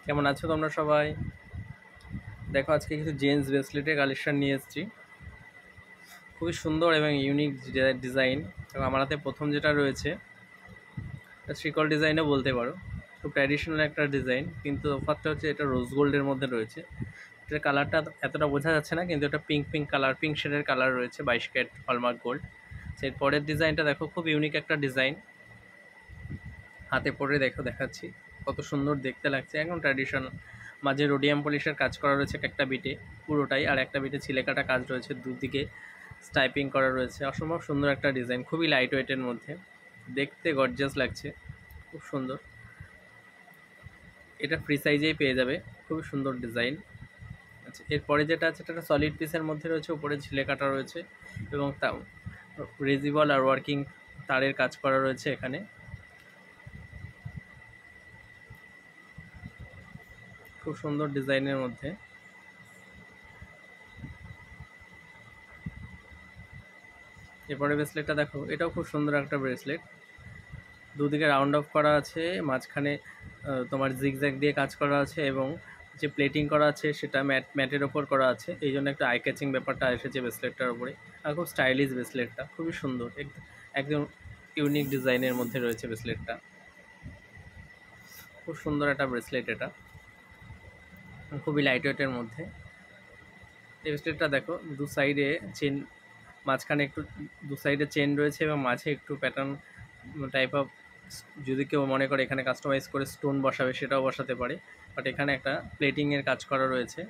কেমন আছো তোমরা সবাই? দেখো আজকে কিছু জেন্টস ব্রেসলেটের কালেকশন নিয়ে এসেছি। খুবই সুন্দর এবং ইউনিক ডিজাইন। এবং আমার হাতে প্রথম যেটা রয়েছে শ্রীকল ডিজাইনও বলতে পারো। খুব ট্র্যাডিশনাল একটা ডিজাইন, কিন্তু অফারটা হচ্ছে এটা রোজ গোল্ডের মধ্যে রয়েছে। এটার কালারটা এতটা বোঝা যাচ্ছে না, কিন্তু এটা পিঙ্ক পিঙ্ক কালার, পিঙ্ক শেডের কালার রয়েছে, 22 ক্যারেট হলমার্ক গোল্ড। সেই পরের ডিজাইনটা দেখো, খুব ইউনিক একটা ডিজাইন। হাতে পরে দেখো, দেখাচ্ছি কত সুন্দর দেখতে লাগছে, একদম ট্র্যাডিশনাল। মাঝে রোডিয়াম পলিশের কাজ করা রয়েছে একটা বিটে পুরোটাই, আর একটা বিটে ছিলেকাটা কাজ রয়েছে, দুদিকে স্টাইপিং করা রয়েছে। অসম্ভব সুন্দর একটা ডিজাইন, খুবই লাইট ওয়েটের মধ্যে, দেখতে গর্জিয়াস লাগছে, খুব সুন্দর। এটা ফ্রি সাইজেই পেয়ে যাবে, খুবই সুন্দর ডিজাইন। আচ্ছা, এরপরে যেটা আছে এটা সলিড পিসের মধ্যে রয়েছে, উপরে ছিলেকাটা রয়েছে এবং তা রেজিবল আর ওয়ার্কিং তারের কাজ করা রয়েছে এখানে। খুব সুন্দর ডিজাইনের মধ্যে। এরপরে ব্রেসলেটটা দেখো, এটাও খুব সুন্দর একটা ব্রেসলেট। দুদিকে রাউন্ড অফ করা আছে, মাঝখানে তোমার জিগজ্যাগ দিয়ে কাজ করা আছে, এবং যে প্লেটিং করা আছে সেটা ম্যাটের ওপর করা আছে, এই জন্য একটা আই ক্যাচিং ব্যাপারটা এসেছে ব্রেসলেটটার ওপরে। আর খুব স্টাইলিশ ব্রেসলেটটা, খুবই সুন্দর, একদম ইউনিক ডিজাইনের মধ্যে রয়েছে ব্রেসলেটটা। খুব সুন্দর একটা ব্রেসলেট এটা, খুবই লাইট ওয়েটের মধ্যে। এই ব্রেসলেটটা দেখো, দু সাইডে চেন, মাঝখানে একটু দু সাইডে চেন রয়েছে এবং মাঝে একটু প্যাটার্ন টাইপ অফ, যদি কেউ মনে করে এখানে কাস্টমাইজ করে স্টোন বসাবে সেটাও বসাতে পারে, বাট এখানে একটা প্লেটিংয়ের কাজ করা রয়েছে।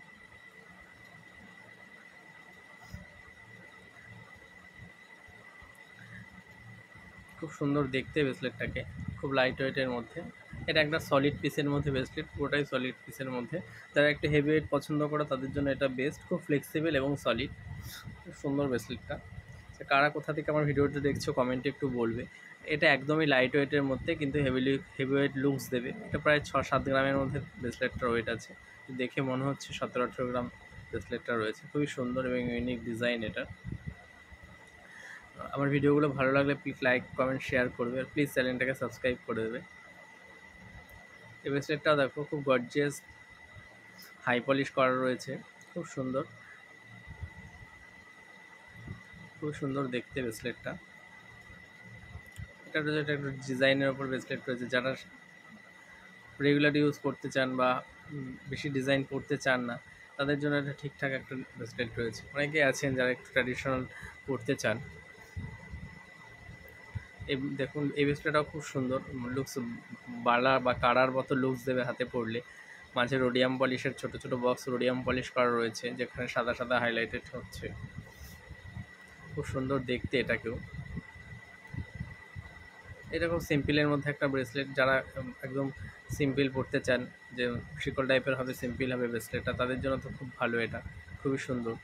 খুব সুন্দর দেখতে ব্রেসলেটটাকে, খুব লাইট ওয়েটের মধ্যে। এটা একটা সলিড পিসের মধ্যে ব্রেসলেট, পুরোটাই সলিড পিসের মধ্যে। যারা একটু হেভি ওয়েট পছন্দ করে তাদের জন্য এটা বেস্ট, খুব ফ্লেক্সিবল এবং সলিড, খুব সুন্দর ব্রেসলেটটা। কারা কোথা থেকে আমার ভিডিওটা দেখছো কমেন্টে একটু বলবে। এটা একদমই লাইট ওয়েটের মধ্যে, কিন্তু হেভি ওয়েট লুকস দেবে। এটা প্রায় 6-7 গ্রামের মধ্যে ব্রেসলেটটার ওয়েট আছে, দেখে মনে হচ্ছে 17-18 গ্রাম ব্রেসলেটটা রয়েছে। খুবই সুন্দর এবং ইউনিক ডিজাইন এটা। আমার ভিডিওগুলো ভালো লাগলে প্লিজ লাইক কমেন্ট শেয়ার করবে, আর প্লিজ চ্যানেলটাকে সাবস্ক্রাইব করে দেবে। এই ব্রেসলেটটাও দেখো, খুব গর্জিয়াস হাই পলিশ করা রয়েছে, খুব সুন্দর, খুব সুন্দর দেখতে ব্রেসলেটটা। এটা রয়েছে একটা ডিজাইনের ওপর ব্রেসলেট রয়েছে। যারা রেগুলার ইউজ করতে চান বা বেশি ডিজাইন করতে চান না, তাদের জন্য একটা ঠিকঠাক একটা ব্রেসলেট রয়েছে। অনেকে আছেন যারা একটু ট্র্যাডিশনাল করতে চান। এই দেখুন, এই ব্রেসলেটটাও খুব সুন্দর লুকস, বালা বা কারার মতো লুকস দেবে হাতে পরলে। মাঝে রোডিয়াম পলিশের ছোট ছোট বক্স রোডিয়াম পলিশ করা রয়েছে, যেখানে সাদা সাদা হাইলাইটেড হচ্ছে, খুব সুন্দর দেখতে এটাকেও। এটা খুব সিম্পলের মধ্যে একটা ব্রেসলেট। যারা একদম সিম্পল পরতে চান, যে শিকল টাইপের হবে, সিম্পল হবে ব্রেসলেটটা, তাদের জন্য তো খুব ভালো, এটা খুবই সুন্দর।